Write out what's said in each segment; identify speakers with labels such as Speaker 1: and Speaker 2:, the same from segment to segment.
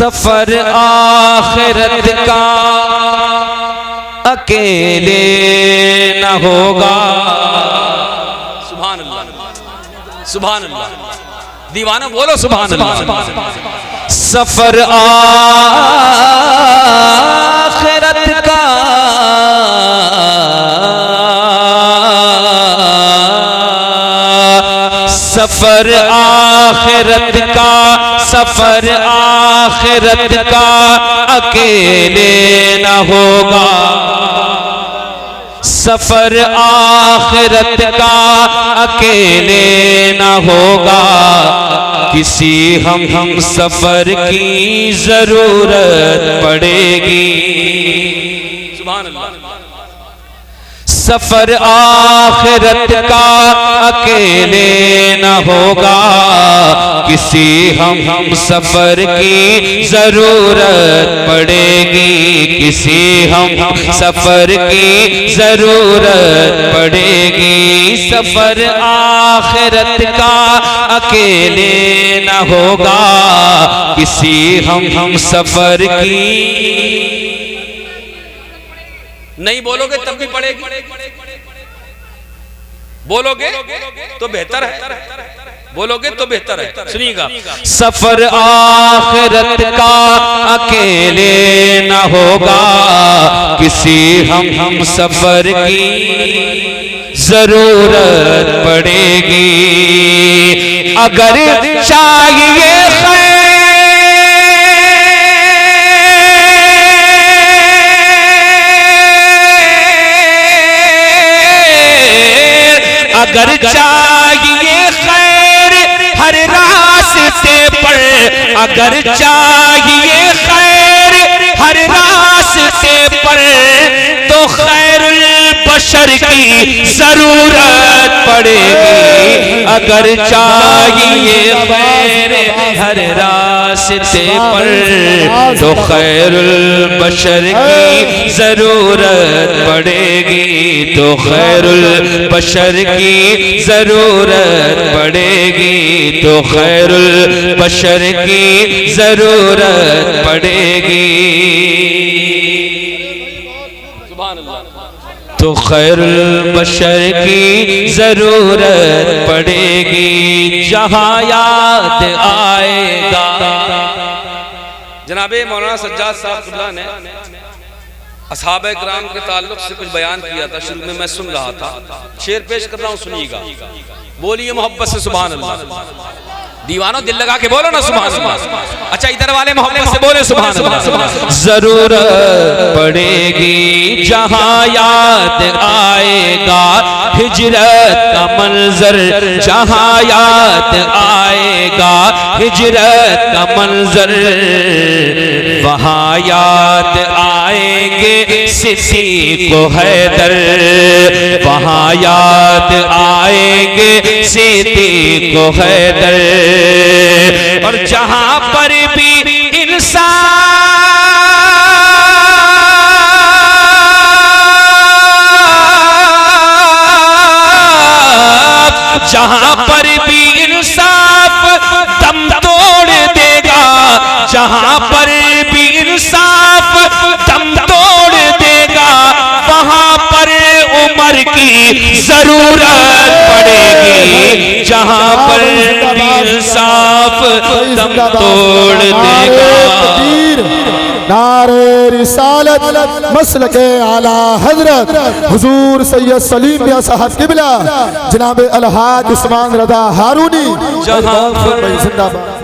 Speaker 1: सफर आखिरत का अकेले न होगा। सुभान अल्लाह, सुभान अल्लाह। दीवाना बोलो सुभान अल्लाह। सफर आखिरत का सफर आखिरत का सफर आखिरत का अकेले न होगा। सफर आखिरत का अकेले न होगा। किसी हम सफर की जरूरत पड़ेगी। सुभान अल्लाह। सफर आखिरत का अकेले न होगा। किसी हम सफर की जरूरत पड़ेगी। किसी हम सफर की जरूरत पड़ेगी। सफर आखिरत का अकेले न होगा। किसी हम सफर की नहीं बोलोगे तब भी पड़ेगी, बोलोगे तो बेहतर है, बोलोगे तो बेहतर है। सुनिएगा, सफर आखिरत का अकेले न होगा। किसी हम सफर की जरूरत पड़ेगी। अगर चाहिए अगर चाहिए खैर हर रास्ते पर, अगर चाहिए खैर हर रास्ते पर, तो खैरुल बशर की जरूरत पड़ेगी। अगर चाहिए खैर हर रास्ते पर, तो खैरुल बशर की जरूरत पड़ेगी। तो खैरुल बशर की जरूरत पड़ेगी। तो खैरुल बशर की जरूरत पड़ेगी। तो खैरुल बशर की जरूरत पड़ेगी। जहां याद आएगा। जनाबे मौलाना सज्जाद साहब क़िबला ने असहाबे किराम के ताल्लुक से कुछ बयान किया था। शुरू में मैं सुन रहा था, शेर पेश कर रहा हूँ, सुनिएगा। बोलिए मोहब्बत से सुभान अल्लाह। दीवानो दिल लगा के बोलो ना सुभान अल्लाह। अच्छा इधर वाले मोहब्बत से बोले सुभान अल्लाह। जरूरत पड़ेगी जहां याद आएगा हिजरत का मंजर। जहां याद आएगा हिजरत का मंजर, वहां याद आएंगे सिद्दीक़ को हैदर। वहां याद आएंगे सिद्दीक़ को हैदर। और जहां पर भी इंसाफ, जहां पर भी इंसाफ दम तोड़ देगा। जहां पर भी इंसाफ दम तोड़ देगा, वहां पर उमर की जरूरत पड़ेगी। जहां पर भी इंसाफ दम तोड़ देगा।
Speaker 2: नारे रिसालत मसलके आला हजरत हुजूर सैयद सलीम मियां साहब क़िबला जनाब अलहाज उस्मान रज़ा हारूनी जिंदाबाद।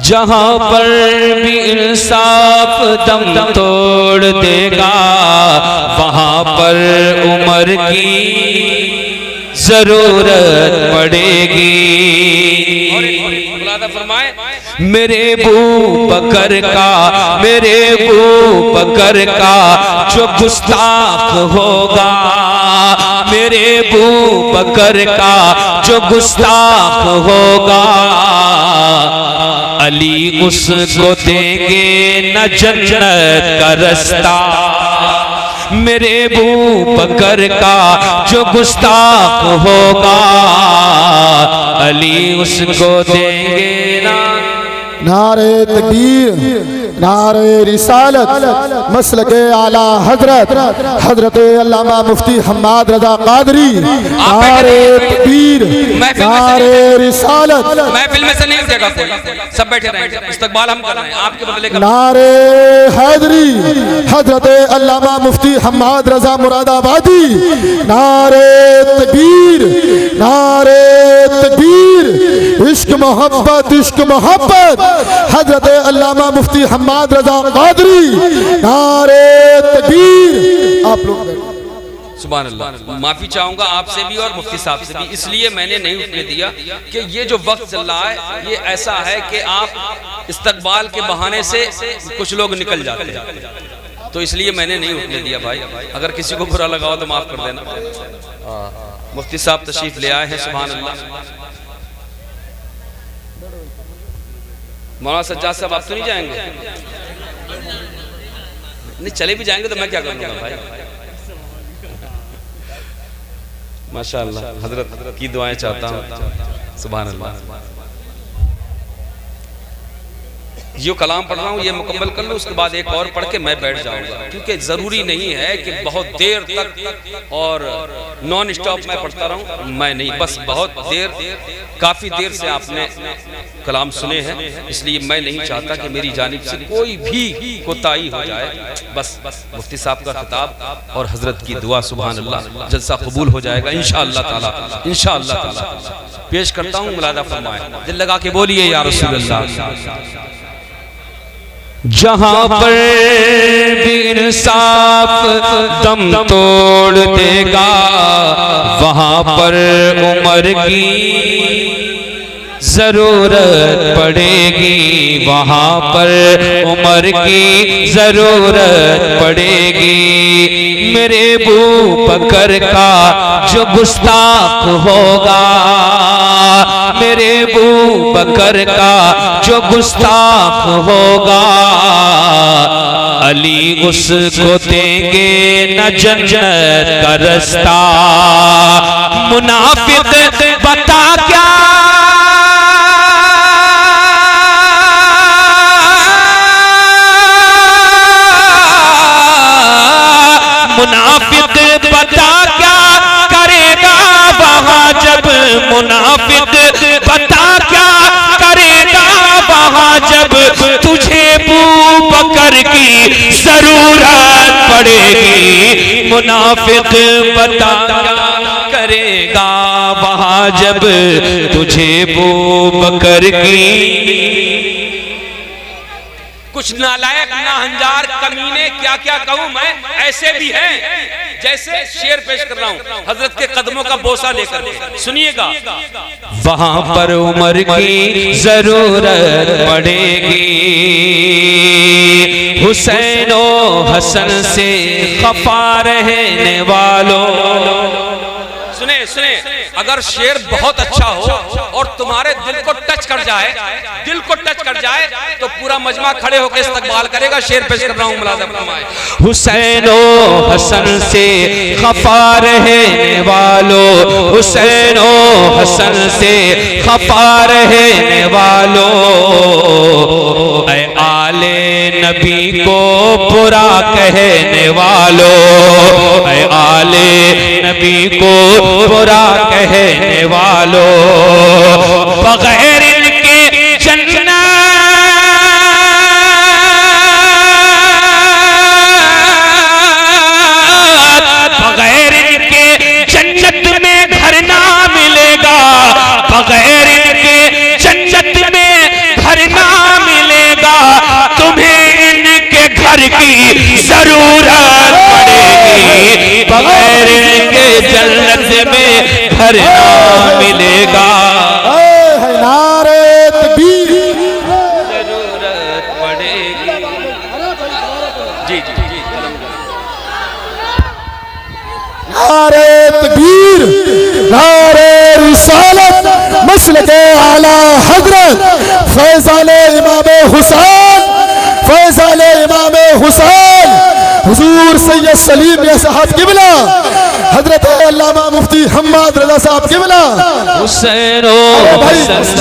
Speaker 1: जहां पर भी इंसाफ दम तोड़ देगा, वहां पर उमर की जरूरत पड़ेगी। फरमाए मेरे बू बकर का जो गुस्ताख होगा, मेरे बू बकर का जो गुस्ताख होगा, अली उसको देंगे न जन्नत का रास्ता। मेरे बू बकर का जो गुस्ताख होगा, अली उसको देंगे ना।
Speaker 2: नारे तकबीर, नारे रिसालत, मसलके आला हजरत हजरत अल्लामा मुफ्ती हम्माद रजा कादरी। नारे तकबीर, नारे रिसालत।
Speaker 1: महफिल में से नहीं उठेगा कोई, सब बैठे रहेंगे, इस्तकबाल हम कर रहे हैं आपके बदले का।
Speaker 2: नारे हैदरी हजरत अल्लामा मुफ्ती हम्माद रजा मुरादाबादी। नारे तकबीर, नारे तकबीर, इश्क मोहब्बत, इश्क मोहब्बत, हजरत अल्लामा मुफ्ती हम्माद रजा कादरी। नारे तकबीर। आप लोग
Speaker 1: सुभान अल्लाह। माफी चाहूंगा आपसे भी और मुफ्ती साहब से भी, इसलिए मैंने नहीं उठने दिया कि ये जो वक्त चल रहा है ये ऐसा है कि आप इस्तकबाल के बहाने से कुछ लोग निकल जाते हैं, तो इसलिए मैंने नहीं उठने दिया भाई। अगर किसी को बुरा लगा हो तो माफ कर देना। मुफ्ती साहब तशरीफ ले आए हैं, सुभान अल्लाह। मौलाना सज्जाद साहब आप तो नहीं जाएंगे? नहीं, चले भी जाएंगे तो मैं क्या करूंगा भाई। माशाअल्लाह, हजरत की दुआएं चाहता हूँ। सुभान अल्लाह। जो कलाम पढ़ रहा हूँ ये मुकम्मल कर लो, उसके बाद एक और पढ़ के मैं बैठ जाऊंगा, क्योंकि जरूरी नहीं है कि बहुत देर तक और नॉन स्टॉप मैं पढ़ता रहूं। मैं नहीं, बस बहुत देर, काफी देर से आपने कलाम सुने हैं, इसलिए मैं नहीं चाहता कि मेरी जानिब से कोई भी कोताही हो जाए। बस मुफ्ती साहब का खिताब और हजरत की दुआ, सुभान अल्लाह, जलसा कबूल हो जाएगा इंशाअल्लाह ताला, इंशाअल्लाह ताला। पेश करता हूँ, मुलादा फरमाए, दिल लगा के बोलिए या रसूल अल्लाह। जहां पर भी इंसाफ दम तोड़ देगा, वहां पर उमर की जरूरत पड़ेगी, वहां पर उमर की जरूरत पड़ेगी। मेरे बू बकर का जो गुस्ताख होगा, मेरे बू बकर का जो गुस्ताख होगा, अली उसको देंगे न जन्नत का रास्ता। मुनाफिक बता क्या मुनाफिक बता क्या करेगा वहाँ जब, मुनाफिक बता क्या करेगा वहाँ जब, तुझे बू बकर की जरूरत पड़ेगी। मुनाफिक बता क्या करेगा वहाँ जब, तुझे बू बकर की। कुछ नालायक नाहंजार कमीने क्या क्या कहूं मैं, ऐसे भी हैं। जैसे शेर पेश कर रहा हूं हजरत के कदमों का बोसा लेकर, सुनिएगा। वहां पर उमर की जरूरत पड़ेगी, हुसैनो हसन से खफा रहने वालों। सुने सुने, अगर शेर बहुत अच्छा हो और तुम्हारे दिल को टच कर जाए, दिल को टच कर जाए, तो पूरा मजमा खड़े होकर इस्तकबाल करेगा। शेर पेश कर रहा हूं, मुलाज़ा फरमाए। हुसैनो हसन से खफा रहने वालों, हुसैनो हसन से खफा रहने वालों, ऐ आले नबी को बुरा कहने वालों, ऐ आले नबी को बुरा कहने वालों, बगैर इनके जन्नत, बगैर इनके जन्नत में घर ना मिलेगा, बगैर इनके जन्नत में घर ना मिलेगा। तुम्हें इनके घर की जरूरत पड़ेगी, बगैर इनके जन्नत में घर ना मिलेगा।
Speaker 2: नारे तकबीर,
Speaker 1: जी जी जी
Speaker 2: नारे तकबीर, नारे रिसालत, मसलके आला हजरत फैज़ान इमाम हुसैन, फैज़ान इमाम हुसैन हुजूर सैयद सलीम मियां साहब किबला, हजरत अल्लामा मुफ्ती हम्माद रजा साहब किबला।
Speaker 3: हुसैन हसन से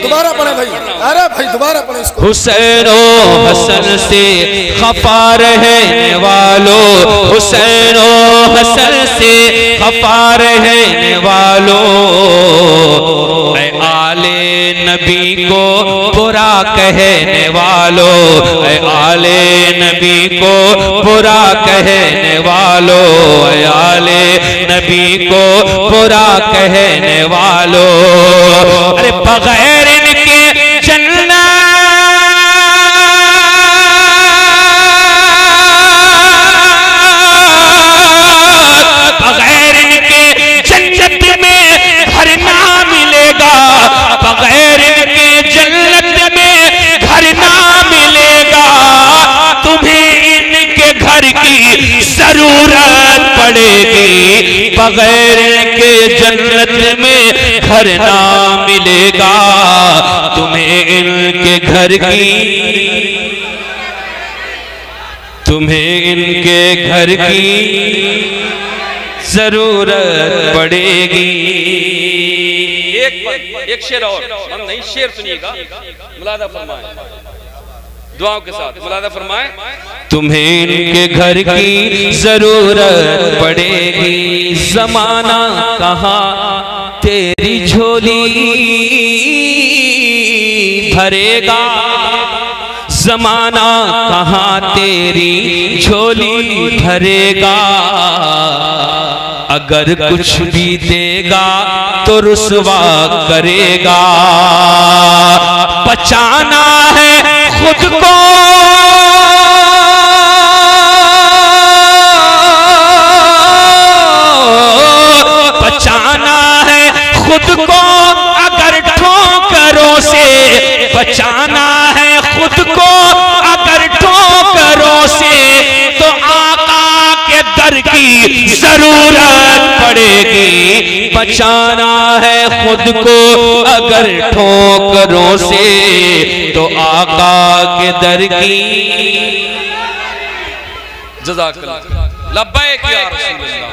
Speaker 2: दोबारा पढ़े भाई, अरे भाई दोबारा पढ़े इसको।
Speaker 3: हुसैन हसन से खफा रहने वालों, हुसैन हसन से खफा रहने वालों, ऐ आले नबी को बुरा कहने वालों, ऐ आले नबी को बुरा कहने वालों, ऐ आले नबी को बुरा कहने वालों, अरे बगैर इनके जन्नत, बगैर इनके जन्नत में घर ना मिलेगा, बगैर इनके जन्नत में घर ना मिलेगा, तुम्हें इनके घर की जरूरत पड़ेगी, बगैर इनके जन्नत में घर ना मिलेगा, तुम्हें इनके घर की, तुम्हें इनके घर की जरूरत पड़ेगी।
Speaker 1: एक शेर और, हम नहीं शेर सुनिएगा, मुलादा फरमाए दुआओं के साथ, मुलादा फरमाए।
Speaker 3: तुम्हें इनके घर की जरूरत पड़ेगी, जमाना कहाँ तेरी झोली भरेगा, जमाना कहाँ तेरी झोली भरेगा, अगर कुछ भी देगा तो रुसवा करेगा, बचाना है खुद को, बचाना है खुद को, अगर ठोकरों से, बचाना है खुद को अगर ठोकरों से, तो आका के दर की जरूरत पड़ेगी, बचाना है खुद को अगर ठोकरों से, तो आका के दर की।
Speaker 1: जज़ाकल्लाह, लब्बैक या रसूल अल्लाह।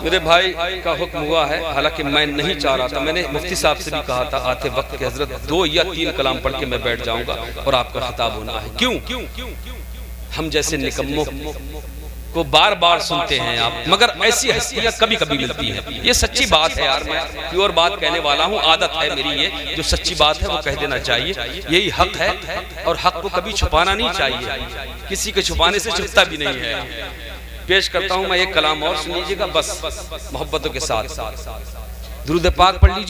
Speaker 1: मेरे भाई का हुक्म हुआ है, हालांकि मैं नहीं चाह रहा था, मैंने मुफ्ती साहब से भी कहा था आते वक्त के हजरत 2 या 3 कलाम पढ़ के मैं बैठ जाऊंगा और आपका खिताब होना है। क्यों हम जैसे निकम्मों को बार बार सुनते हैं आप, मगर ऐसी हस्तियां कभी कभी मिलती हैं। ये सच्ची बात है यार, मैं प्योर बात कहने वाला हूँ, आदत है मेरी, ये जो सच्ची बात है वो कह देना चाहिए, यही हक है और हक को कभी छुपाना नहीं चाहिए, किसी के छुपाने से छुपता भी नहीं है। पेश करता हूं मैं एक कलाम और, सुन लीजिएगा बस मोहब्बतों के साथ, दुरूद पाक पढ़ लीजिए।